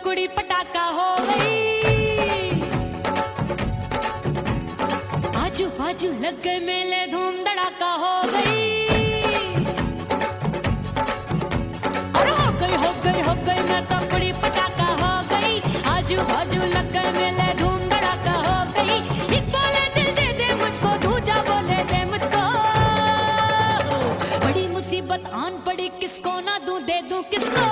कुड़ी पटाखा हो गई। आजू बाजू लग गए मेले, धूम धड़ाका हो गई। और हो गई मैं तो कुड़ी पटाखा हो गई। आजू बाजू लग गए मेले, धूम धड़ाका हो गई। एक बोले दिल दे दे मुझको, दूजा बोले दे मुझको। बड़ी मुसीबत आन पड़ी, किसको ना दूं दे दूं किसको।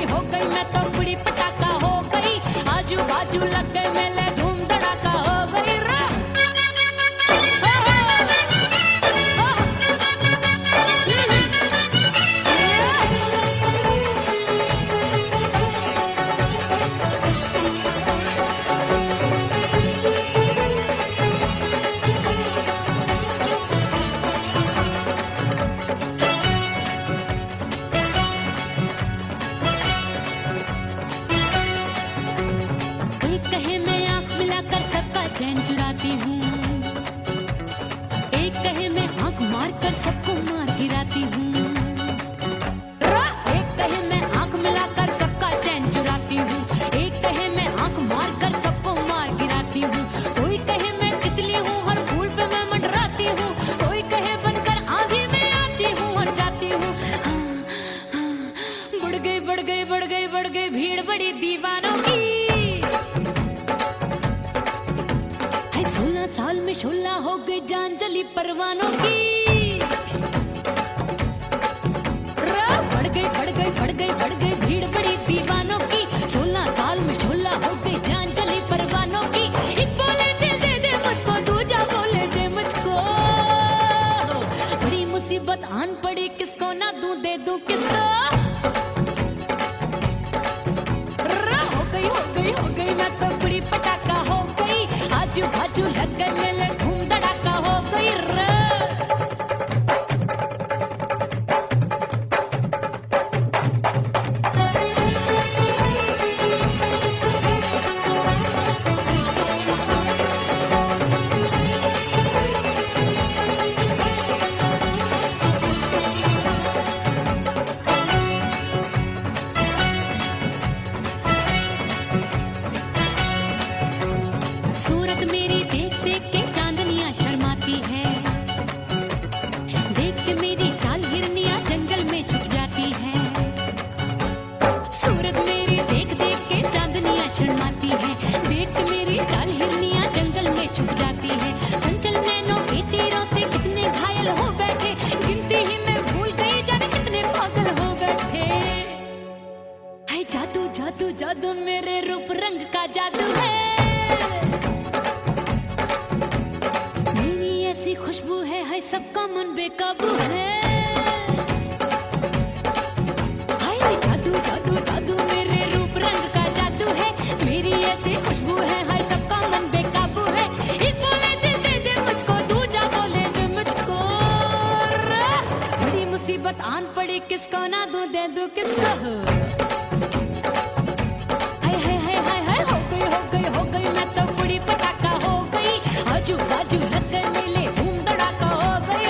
हो गई मैं तो कुड़ी पटाखा हो गई। आजू बाजू लग गए मेले, धूम धड़ाका हो गई। चैन चुराती हूँ, एक कहे मैं आंख मार कर सबको मार गिराती हूँ। एक कहे मैं आंख मिलाकर सबका चैन चुराती हूँ, एक कहे मैं आंख मार कर सबको मार गिराती हूँ। कोई कहे मैं तितली हूँ, हर फूल पे मैं मंडराती हूँ। कोई कहे बनकर आंधी में आती हूँ और जाती हूँ। बढ़ गई भीड़ बड़ी दीवानों की। 16 साल में शोला हो गई, जान जली परवानों की। बढ़ गई भीड़ बड़ी दीवानों की। 16 साल में शोला हो गई, जान जली परवानों की। एक बोले दिल दे दे मुझको, दूजा बोले दे मुझको। बड़ी मुसीबत आन पड़ी, किसको ना दूं दे दूं किसको। हो गई मैं तो कुड़ी पटाखा हो गई। आजू बाजू लग गए मेले, धूम धड़ाका हो गई। सूरत मेरी देख देख के चांदनियां शर्माती है। देख के मेरी चाल हिरनियां जंगल में छुप जाती है। सूरत मेरी देख देख के चांदनियां शर्माती है। देख के मेरी चाल हिरनियां जंगल में छुप जाती है। चंचल नैनों के तीरों से कितने घायल हो बैठे, गिनती ही मैं भूल गई, जाने कितने पागल हो बैठे। है जादू जादू जादू मेरे रूप रंग का जादू है। खुशबू है सबका मन बेकाबू है। हाय जादू जादू जादू मेरे रूप रंग का जादू है। मेरी ऐसी खुशबू है सबका मन बेकाबू है। एक बोले दिल दे दे मुझको, दूजा बोले दे मुझको। बड़ी मुसीबत आन पड़ी, किसको ना दूं दे दूं किसको। हो गई मैं तो कुड़ी पटाखा हो गई। आजू बाजू लग गए मेले, धूम धड़ाका हो गई।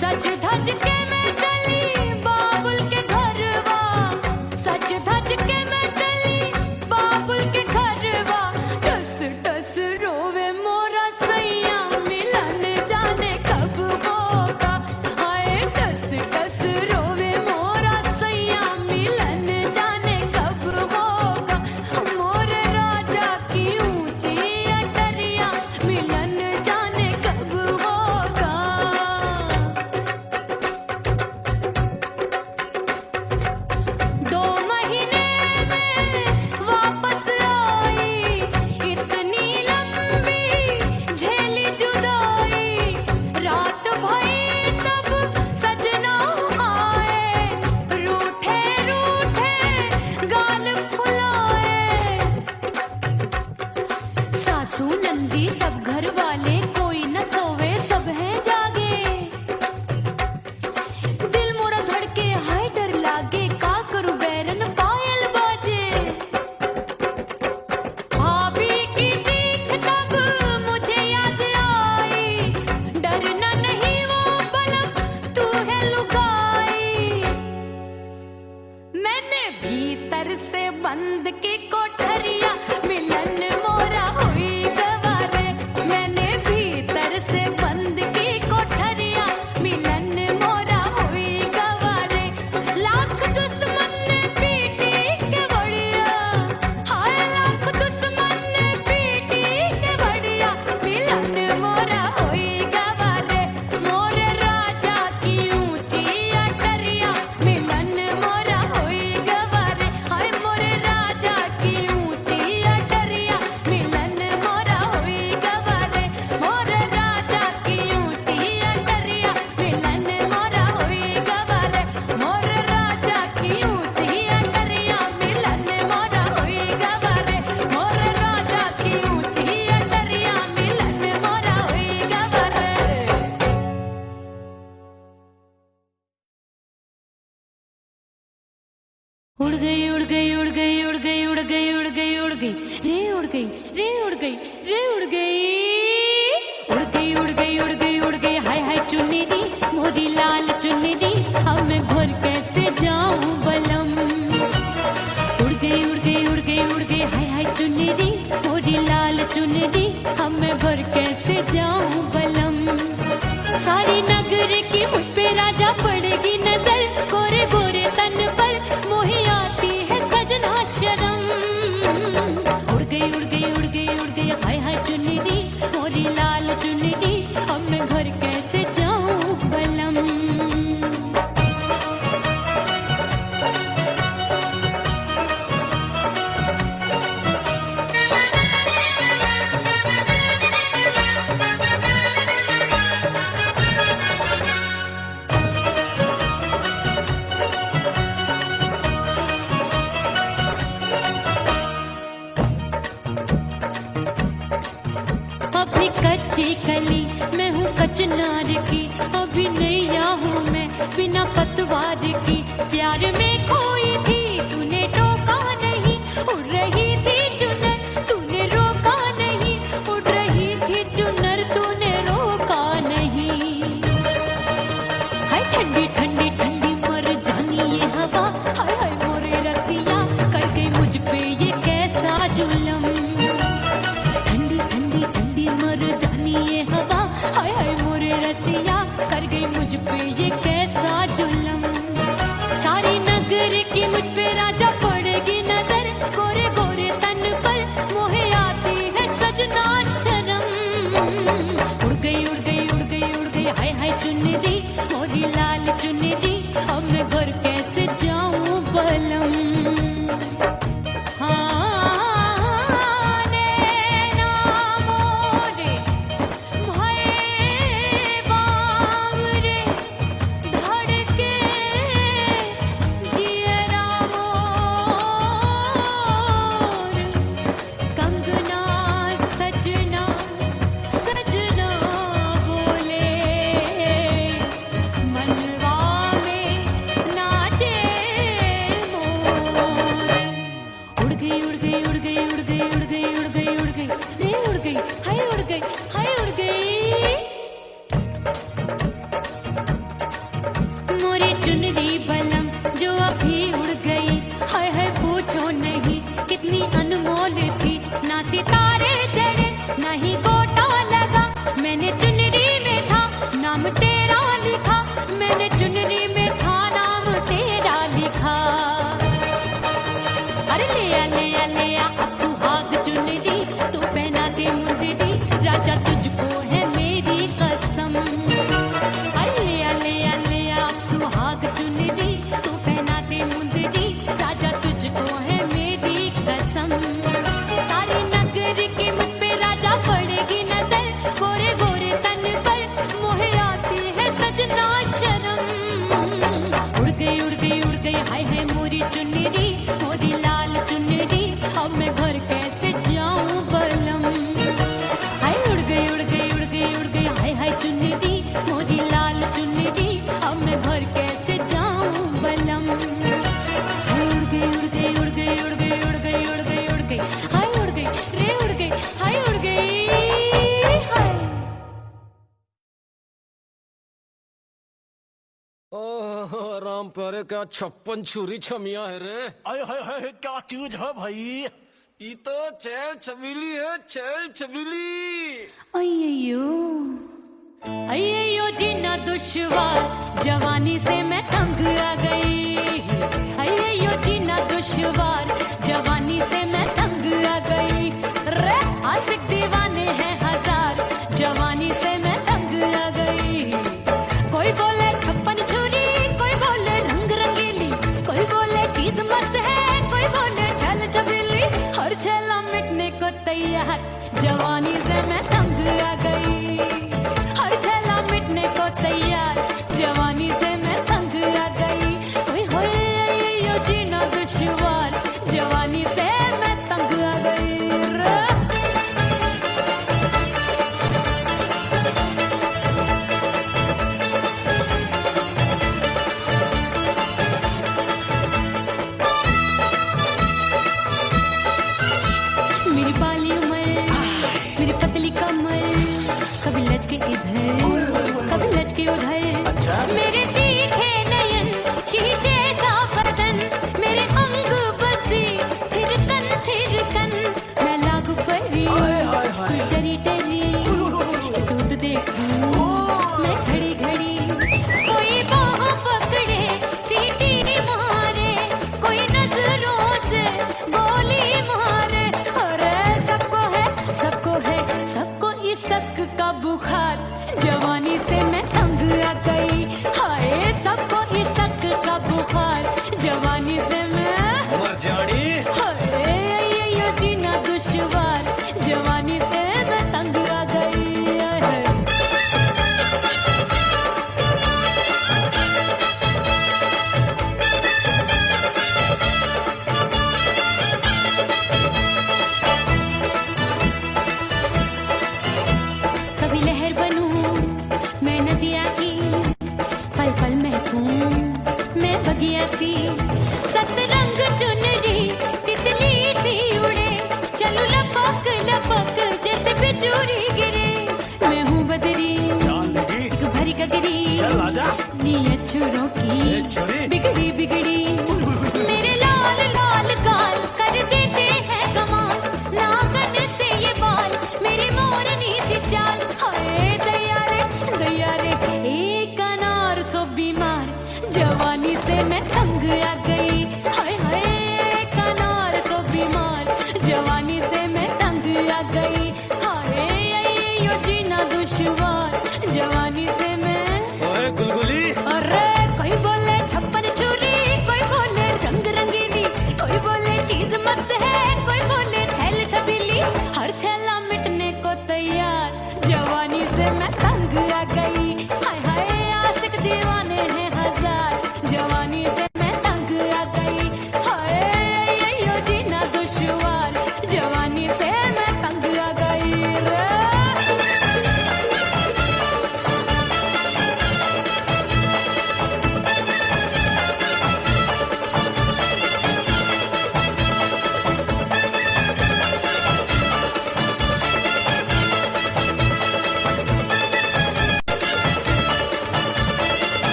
सज धज के मैं चली बाबुल के घरवा, सज धज के मैं चली बाबुल के घरवा। टस टस रोवे मोरा सैया मिलन जाने कब होगा। हाय टस टस रोवे मोरा सैया मिलन जाने कब होगा। मोरे राजा की ऊंची अटरिया मिलन जाने कब होगा। 2 महीने में वापस आई, इतनी लंबी झेली जुदाई। रात भई तब सजना आए, रूठे रूठे गाल फुलाए। सासू नंदी सब घर वाले कोई न सोवे सब हैं जागे। दिल मोरा धड़के हाय डर लागे, का करूं बैरन पायल बाजे। भाभी की सीख तब मुझे याद आई, डरना नहीं वो बलम तू है लुगाई। मैंने भीतर से बंद की कोठरिया मिलन मोरा हुई गवारे। मैंने भीतर से बंद की कोठरिया मिलन मोरा हुई गवारे। लाख दुश्मन ने पीटी के बढ़िया, हाय लाख दुश्मन ने पीटी के बढ़िया। मिलन मोरा हुई गवारे, मोरे राजा की ऊंची अटरिया मिलन मोरा हुई गवारे। हाय मोरे राजा की ऊंची अटरिया मिलन मोरा हुई गवारे। मोरे राजा की ऊंची अटरिया मिलन मोरा हुई गवारे। मोरे राजा की ऊंची अटरिया मिलन मोरा हुई गवारे। मोरे राजा की ऊंची अटरिया मिलन मोरा हुई गवारे। उड़ गई उड़ गई उड़ गई उड़ गई उड़ गई उड़ गई उड़ गई रे उड़ गई रे उड़ गई रे उड़ गई उड़ गई उड़ गई उड़ गई उड़ गई। हाय हाय चुन्नी दी मोरी लाल चुन्नी दी, अब मैं घर कैसे जाऊं बलम। उड़ गई उड़ गई उड़ गई उड़ गई हाय हाय चुन्नी दी मोरी लाल चुन्नी दी, अब मैं घर कैसे जाऊं बलम। सारी नगर की मुझ पे राजा पड़ेगी नजर, गोरे गोरे तन पर मोही आती है सजना शर्म। उड़ गई उड़ गई उड़ गई उड़ गई हाय हाय चुन्नी दी मोरी लाल चुन्नी दी, अब मैं घर कैसे जाऊं बलम। अभी कच्ची कली मैं हूँ कचनार की, अभी नैया हूँ मैं बिना पतवार की। प्यार में खोई थी तूने टोका नहीं, उड़ रही थी चुनर तूने रोका नहीं। उड़ रही थी चुनर तूने रोका नहीं। हाय ठंडी ठंडी ठंडी मर जानी ये हवा, हाय हाय मोरे रसिया कर गई मुझ पे ये कैसा जुलम। ठंडी ठंडी ठंडी मर जानी ये हवा, हाय हाय मोरे रसिया कर गई मुझ पे ये कैसा जुलम। सारी नगर की मुझ पे राजा पड़ेगी नजर, गोरे गोरे तन पर मोहे आती है सजना शर्म। उड़ गई उड़ गई उड़ गई उड़ गई हाय हाय चुन्नी दी मोरी लाल चुन्नी दी, अब मैं घर कैसे जाऊं बलम। हाँ नैना मोरे भये बावरे, धड़के जियरा मोर। कंगना सजना सजना बोले, मनवा चुनरी बलम जो अभी उड़ गई, हाय हाय पूछो नहीं कितनी अनमोल थी। ना सितारे चढ़े ना ही गोटा लगा, मैंने चुनरी में था नाम तेरा लिखा, मैंने चुनरी में था नाम तेरा लिखा। अरे ले आ अब सुहाग चुनरी, तू पहना दे मुंदरी, राजा तुझको है मेरी कसम। अरे ले आ अब सुहाग चुनरी, तू पहना दे मुंदरी, राजा तुझको है मेरी कसम। सारी नगरी की मुझ पे राजा पड़ेगी नजर, गोरे गोरे तन पर मोहे आती है सजना शर्म। उड़ गई हाय हाय मोरी चुनरी, मोरी लाल चुनरी, अब मैं घर कैसे जाऊं बलम। हाय उड़ गई हाय हाय चुनरी, मोरी लाल चुनरी, अब मैं घर कैसे जाऊं बलम। हाय उड़ गई हाय उड़ गई रे उड़ गई हाय उड़ गई हाय। ओह राम प्यारे, क्या 56 छुरी छमिया है रे। आय हाय हाय क्या चीज है भाई। ये तो चैल छबीली है, चैल छबीली। अय्यो जीना दुश्वार, जवानी से मैं तंग आ गई। अय्यो जीना दुश्वार, जवानी से मैं तंग आ गई। रे आशिक दीवाने हैं हजार, जवानी से मैं तंग आ गई। कोई बोले 56 छुरी, कोई बोले रंग रंगीली, कोई बोले चीज मस्त है, कोई बोले छल छबीली, हर छेला मिटने को तैयार, जवानी से मैं तंग आ गई। हर छेला मिटने को तैयार, जवानी से मैं तंग आ गई। ओए होए यो जीना दुश्वार, जवानी से मैं तंग आ गई रे। मेरी बाली उमर, मेरी पतली कमर, कभी लचके इधर कभी लचके उधर। मेरे तीखे नयन, शीशे सा बदन, मेरे अंग बसी थिरकन, मैं लागू परी डरी डरी, दूध देखूं मैं घड़ी घड़ी। कोई बाह पकड़े सीटी मारे, कोई नजरों से गोली मारे। अरे सबको इस शक का बुखार, जवानी से मैं तंग आ गई। हाय सबको इस शक का बुखार, जवानी से मैं मर जानी। हाय ये जीना दुश्वार, जवानी से मैं तंग आ गई। कभी लहर बनूं मैं नदिया की, पल पल महकूं मैं बगिया सी। सतरंग चुनरी तितली सी उड़े, चलूं लपक लपक जैसे बिजुरी गिरे। मैं हूँ बदरी जान लगी भरी गगरी, चल आजा। नीयत छोरों ए, की छोरी। बिगड़ी बिगड़ी। मेरे लाल लाल गाल कर देते हैं कमाल, नागन से ये बाल मेरी मोरनी सी चाल। हाय दैया रे एक अनार सो बीमार, जवानी से मैं तंग आ गई। हाय हाय एक अनार सो बीमार, जवानी से मैं तंग आ गई। हाय यो जीना दुश्वार, जवानी से मैं। ओए गुलगुली। अरे कोई बोले 56 छुरी,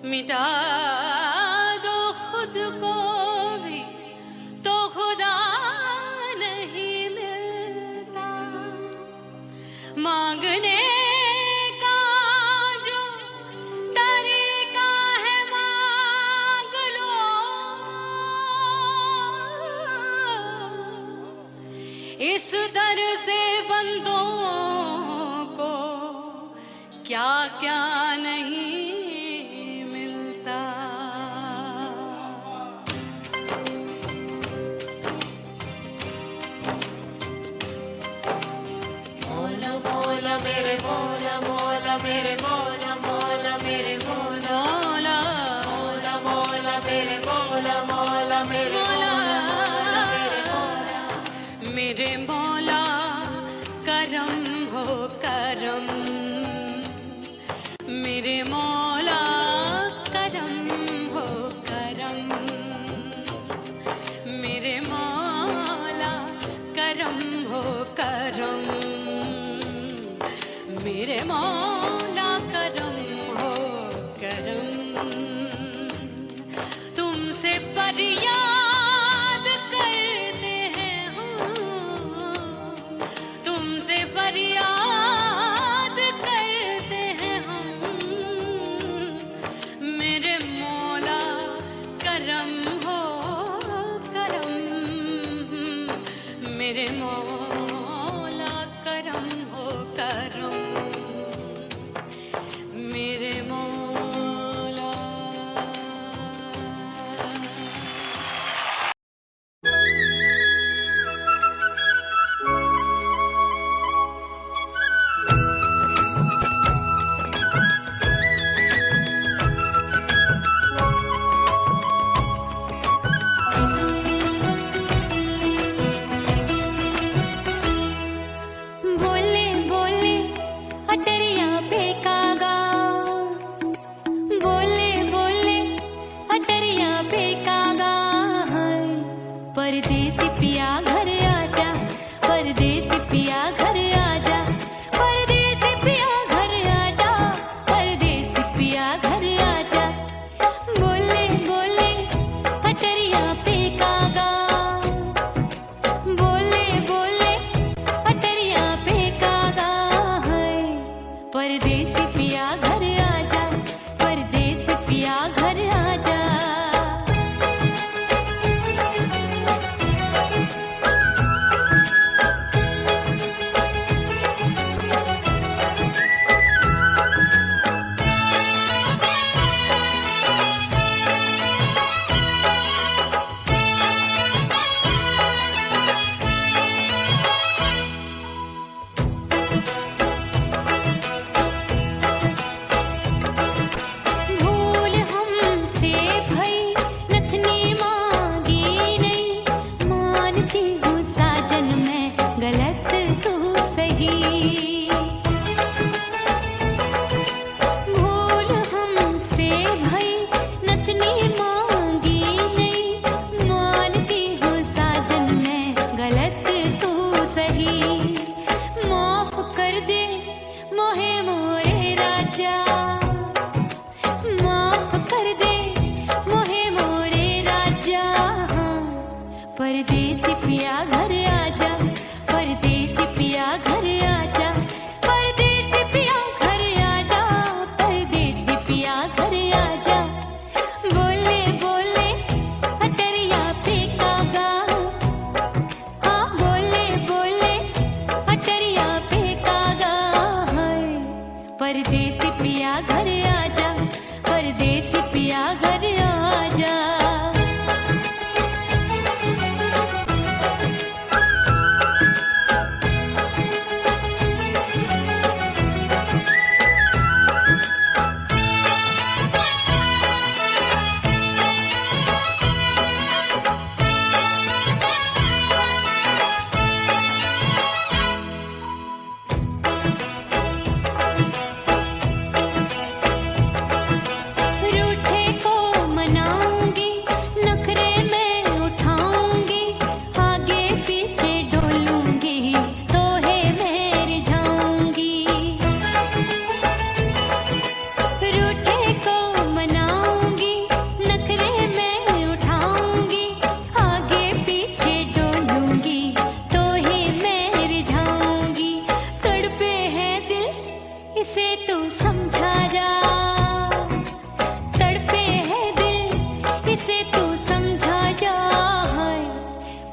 मिटा दो खुद को भी तो खुदा नहीं मिलता। मांगने का जो तरीका है मांग लो, इस दर से बंदों को क्या क्या नहीं मिलता। मौला मौला मेरे मौला मौला मेरे मौला मौला मेरे मौला मौला मौला मेरे मौला मौला मेरे मौला मेरे मौला मेरे मौला करम हो करम, मेरे मौला करम हो करम, मेरे मौला करम हो करम, मेरे मौला करम हो करम। तुमसे फरियाद करते हैं हम, तुमसे फरियाद करते हैं हम, मेरे मौला करम हो करम, मेरे मौला करम हो करम, मेरे मौला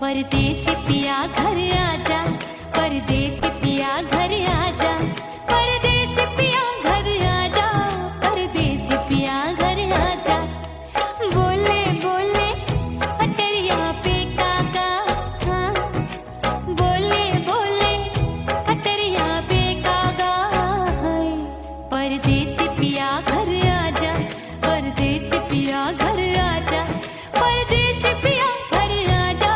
परदेसी पिया घर आजा, परदेसी पिया घर आजा, परदेसी पिया घर आजा, परदेसी पिया घर आजा। बोले बोले अटरिया पे काका, हाँ बोले बोले अटरिया पे काका, हाय परदेसी पिया घर आजा, परदेसी पिया घर आजा, परदेसी पिया घर आजा,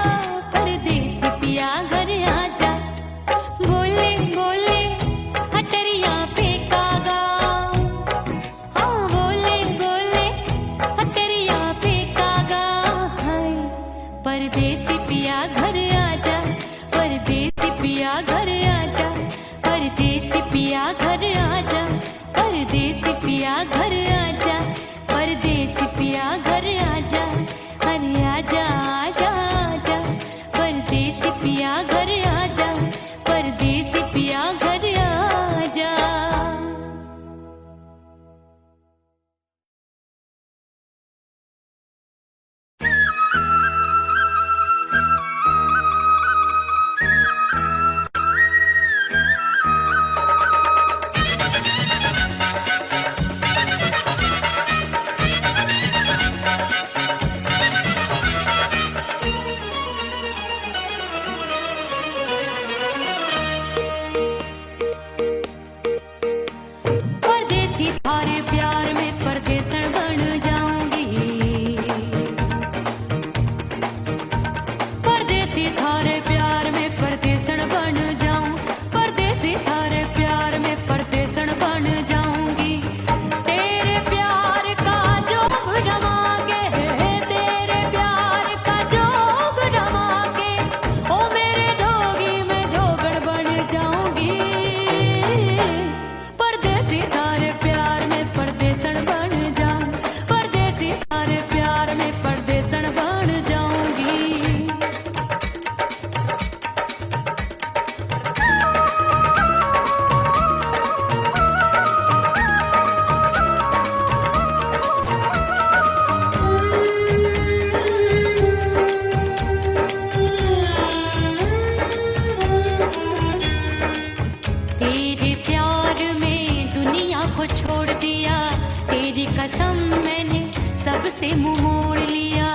परदेसी पिया घर आजा। बोले बोले अटरिया पे कागा, हाँ बोले बोले अटरिया पे कागा, हाय परदेसी पिया घर आजा, परदेसी पिया घर आजा, परदेसी पिया घर आजा, परदेसी पिया घर आजा, परदेसी पिया घर आजा, अरे आजा आजा आजा, परदेसी पिया घर आजा, परदेसी पिया घर आजा। परदेसी थारे प्यार में परदेसन बन जाऊंगी, परदेसी थारे प्यार में परदेसन बन जाऊं, परदेसी थारे प्यार में परदेसन बन जाऊंगी। तेरे प्यार का जोग जमा के, तेरे प्यार का जोग जमा के, ओ मेरे जोगी में जोगड़ बन जाऊंगी। परदेसी थारे प्यार में परदेसन बन जाऊं, परदेसी थारे प्यार में परदेसन बन जाऊंगी। तेरे प्यार में दुनिया को छोड़ दिया, तेरी कसम मैंने सबसे मुंह मोड़ लिया।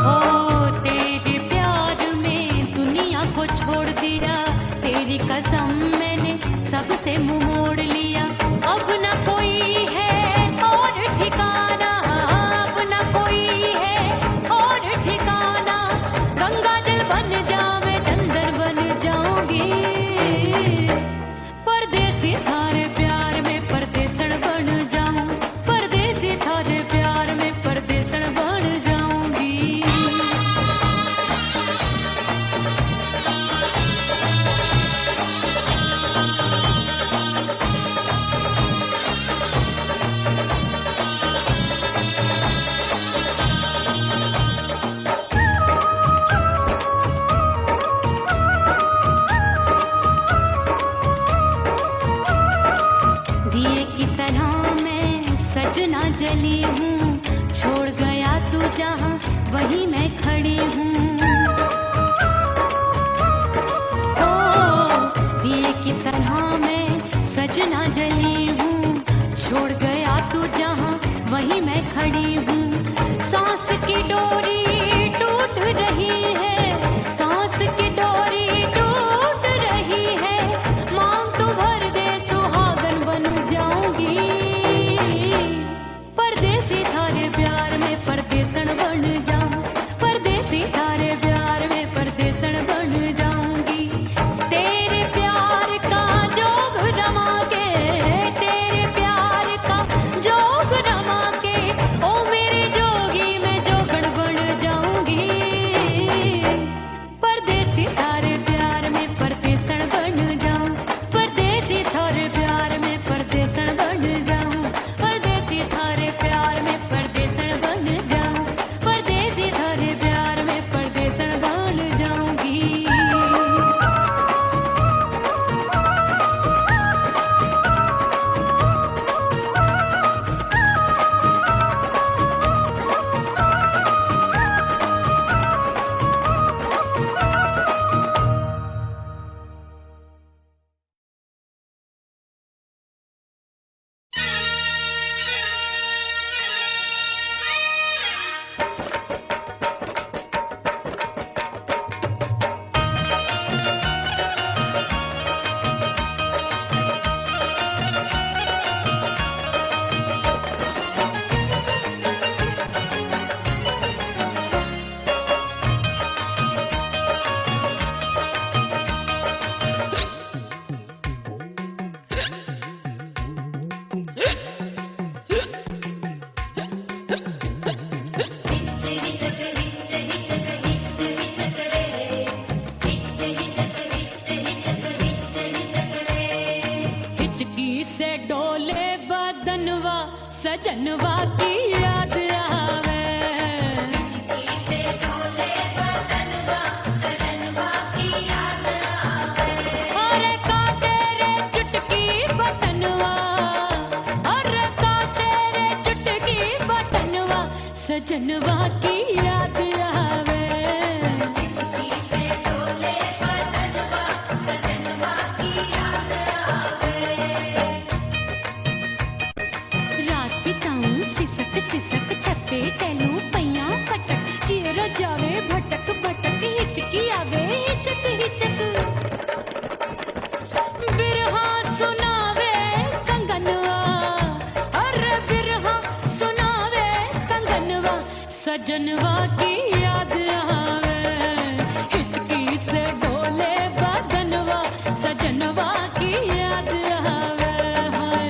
हो तेरे प्यार में दुनिया को छोड़ दिया, तेरी कसम मैंने सबसे मुंह मोड़ लिया। अब न कोई है और ठिकाना, अब न कोई है और ठिकाना, गंगा जल बन जावे चंदन बन जाऊंगी। परदेसी थारे प्यार में परदेसन बन जाऊं, परदेसी थारे प्यार में परदेसन बन जाऊंगी। दिए की तरह मैं सजना जली हूँ, छोड़ गया तू जहाँ वहीं मैं खड़ी हूँ। ओ दिए की तरह मैं सजना जली हूँ, छोड़ गया तू जहाँ वहीं मैं खड़ी हूँ। सांस की डोरी टूट रही है, सांस की डोरी टूट रही है, मांग तू भर दे सुहागन बन जाऊंगी। परदेसी थारे प्यार में परदेसन बन जाऊं, परदेसी थारे प्यार में परदेसन बन जाऊंगी। तेरे प्यार का जोग रमा के, तेरे प्यार का जोग रमा के, ओ मेरे सजनवा की याद आवे। अरे का तेरे चुटकी बटनवा, अरे का तेरे चुटकी बटनवा, सजनवा की याद आवे। रात बिताऊं सिसक सिसक छत पे टहलूं पैयां पटक, चेहरा जावे भटक भटक, हिचकी आवे हिचक हिचक। बिरहा सुनावे कंगनवा, अरे बिरहा सुनावे कंगनवा, सजनवा की याद आवे। हिचकी से डोले बदनवा, सजनवा की याद आवे। हाय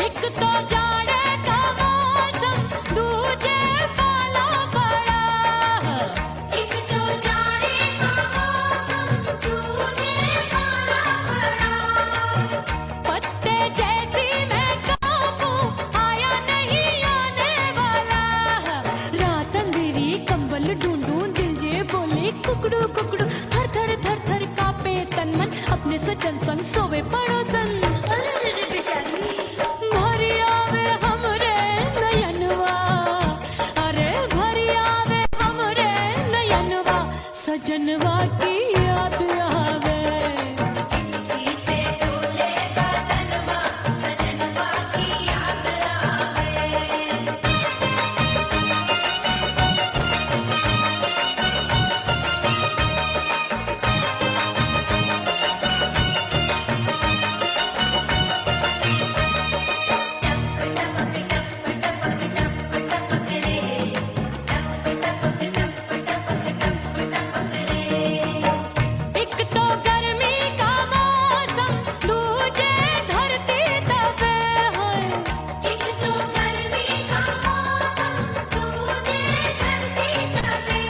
एक तो जाड़े का मौसम, दूजे पाला पड़ा। एक तो जाड़े का मौसम, दूजे पाला पड़ा। पत्ते जैसी मैं कांपूं, आया नहीं आने वाला। रात अंधेरी कंबल ढूंढूं, दिल ये बोले कुकड़ू कुकड़ू। थर थर थर थर कांपे तन मन, अपने सजन संग सोवे पड़ोसन। भरी आवे हमरे नयनवा, अरे भरी आवे हमरे नयनवा, सजनवा की याद आवे। एक तो गर्मी का मौसम, दूजे धरती तपे है। एक तो गर्मी का मौसम, दूजे धरती तपे।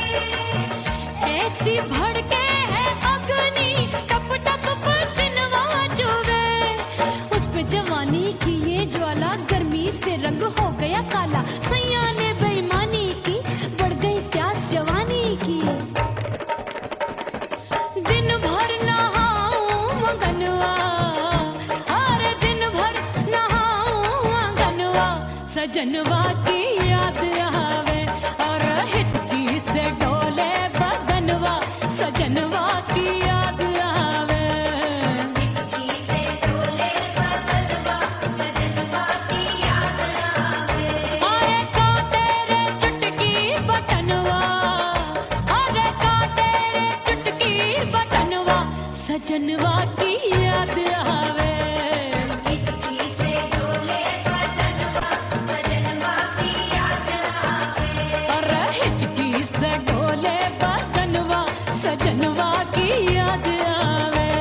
ऐसी भड़के है अग्नि, टप टप पसीनवा चुभे। उस पे जवानी की ये ज्वाला, गर्मी से रंग हो गया काला। सैया ने बेईमानी की, बढ़ गई प्यास जवानी की। दिन भर नहाऊं आंगनवा, अरे दिन भर नहाऊं आंगनवा, सजनवा की याद आवे। और हिचकी से डोले बदनवा, सजनवा की याद आवे। अरे का तेरे चुटकी बटनवा, अरे का तेरे चुटकी बटनवा, सजनवा की याद आवे। अरे हिचकी से डोले बदनवा, सजनवा की याद आवे।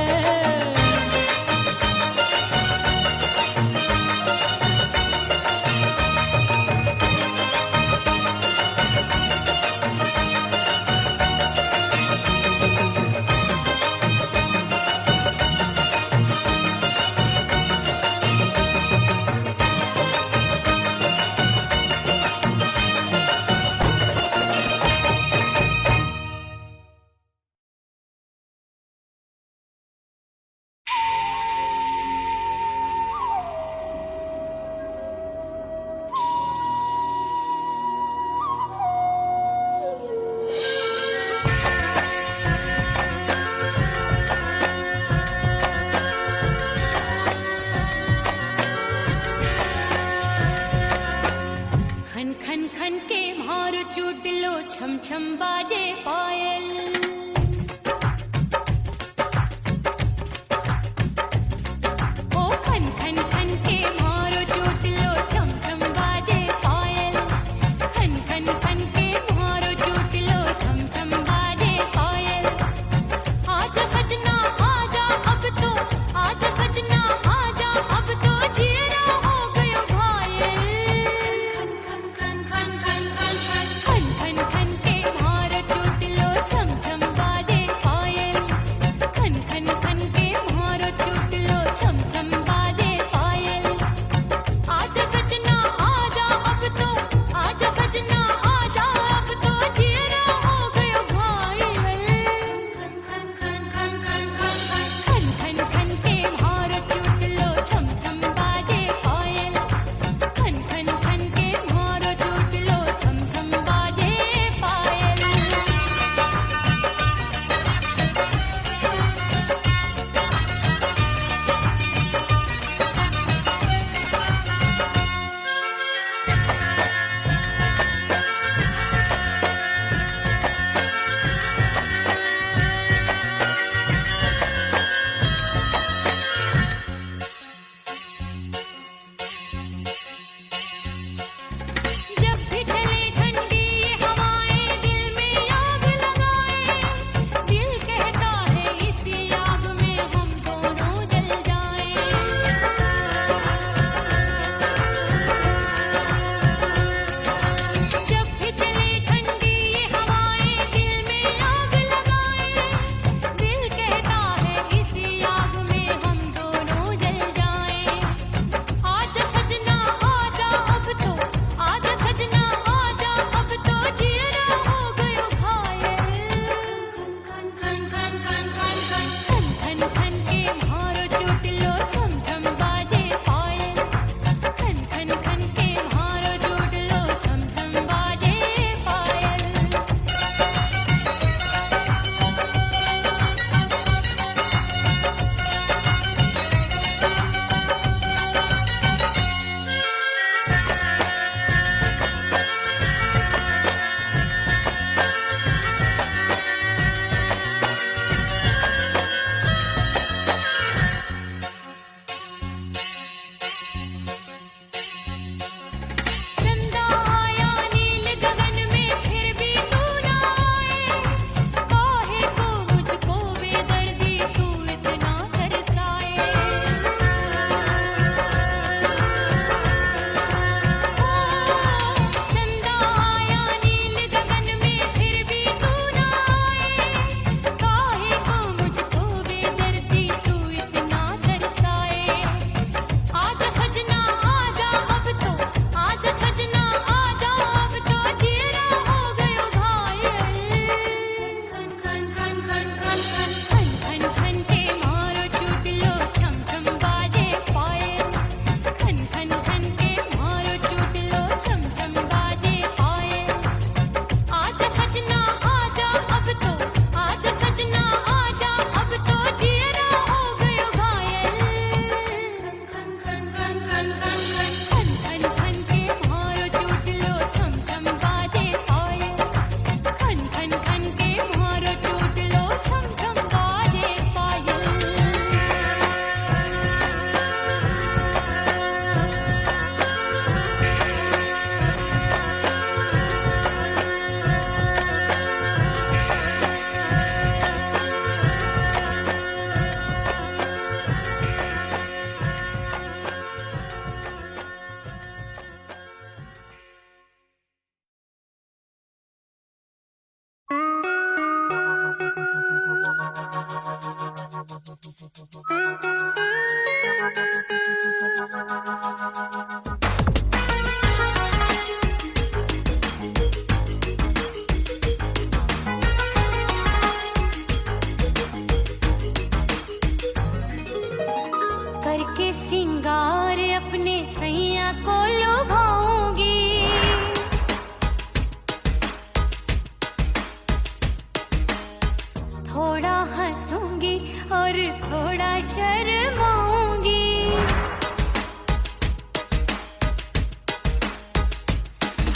हंसूंगी और थोड़ा शर्माऊंगी।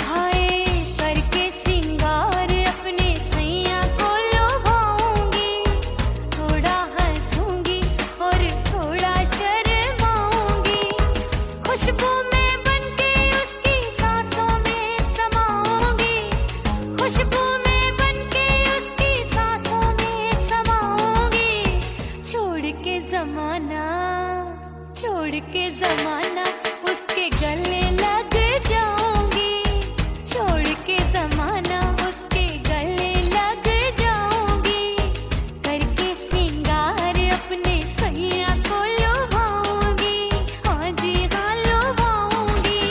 हाय करके सिंगार अपने सैया को लुभाऊंगी, थोड़ा हंसूंगी और थोड़ा शर्माऊंगी। खुशबू में बनके उसकी सांसों में समाऊंगी, खुशबू में बनके उसकी सांसों में समाऊंगी। छोड़ के जमाना उसके गले लग जाऊंगी, छोड़ के जमाना उसके गले लग जाऊंगी। करके सिंगार अपने सैया को लुभाऊंगी, हाँ जी हाँ लुभाऊंगी।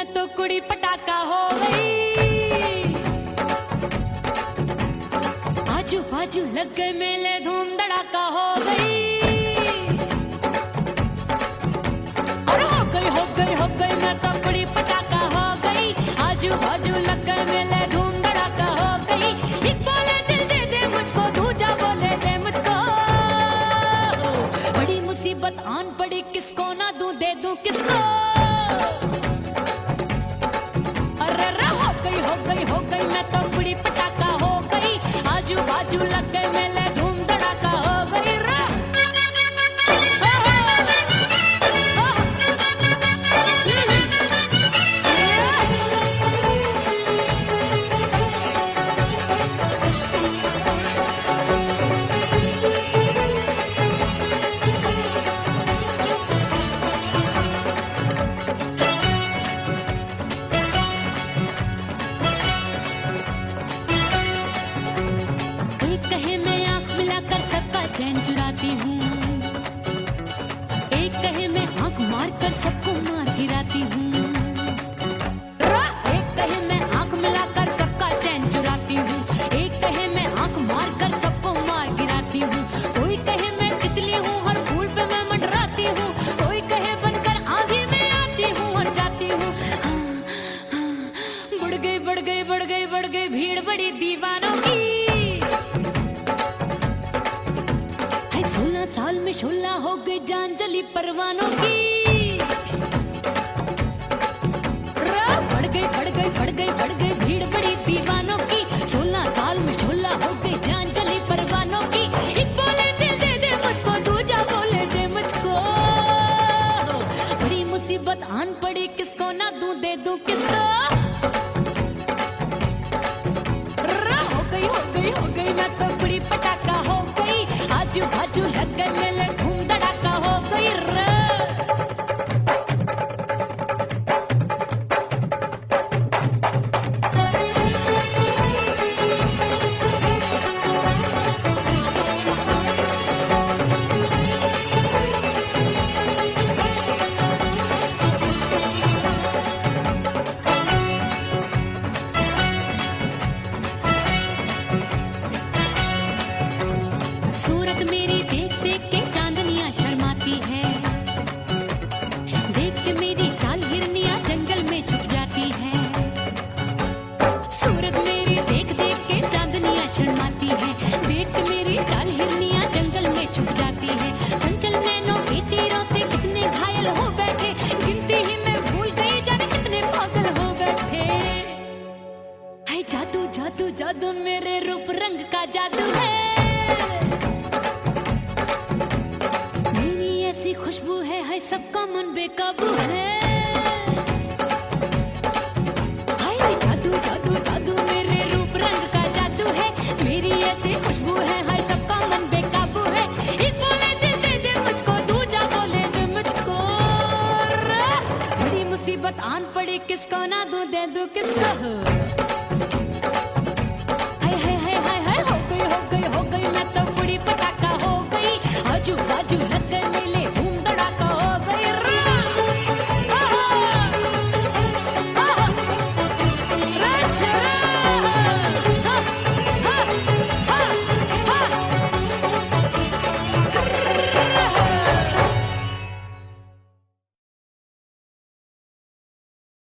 मैं तो कुड़ी पटाखा हो गई। आजू बाजू लग गए मेले, धूम धड़ाका हो गई। और हो गई मैं तो कुड़ी पटाखा हो गई। आजू बाजू लग गए मेले, धूम धड़ाका हो गई। एक बोले दिल दे दे मुझको, दूजा बोले दे मुझको। बड़ी मुसीबत आन पड़ी, किसको ना दूं दे दूं किसको। अरे हो गई मैं तो कुड़ी पटाखा हो गई। आजू बाजू लग गए मेले, धूम धड़ाका हो गई रे। एक कहे मैं आंख मिलाकर सबका चैन चुराती हूँ, एक कहे मैं आंख मारकर सबको मार गिराती हूँ। एक कहे मैं आंख मिलाकर सबका चैन चुराती हूँ, एक कहे मैं आंख मारकर सबको मार गिराती हूँ। कोई कहे मैं तितली हूँ, हर फूल पे मैं मंडराती हूँ। कोई कहे बनकर आंधी में आती हूँ और जाती हूँ। बढ़ गई भीड़ बड़ी दीवानों की। 16 साल में शोला हो गई, जान जली परवानों की। बढ़ गई भीड़ बड़ी दीवानों की। 16 साल में शोला हो गई, जान जली परवानों की। एक बोले दिल दे दे मुझको, दूजा बोले दे मुझको। बड़ी मुसीबत आन पड़ी, किसको ना दूं दे दूं किसको। हो गई मैं तो कुड़ी पटाखा हो गई। आजू बाजू लग गए मेले, धूम धड़ाका हो गई रे। सूरत मेरी देख देख के चांदनियां शर्माती है। देख के मेरी चाल हिरनियां जंगल में छुप जाती है। सूरत मेरी देख देख के चांदनियां शर्माती है। देख के मेरी चाल हिरनियां जंगल में छुप जाती है। चंचल नैनों के तीरों से कितने घायल हो बैठे, गिनती ही मैं भूल गई जाने कितने पागल हो बैठे। है जादू जादू जादू मेरे रूप रंग का जादू है। ऐसी खुशबू है सबका मन बेकाबू है। हाय जादू जादू जादू मेरे रूप रंग का जादू है। मेरी ऐसी खुशबू है सबका मन बेकाबू है। एक बोले दिल दे दे मुझको, दूजा बोले दे मुझको। बड़ी मुसीबत आन पड़ी, किसको ना दूं दे दूं किसको।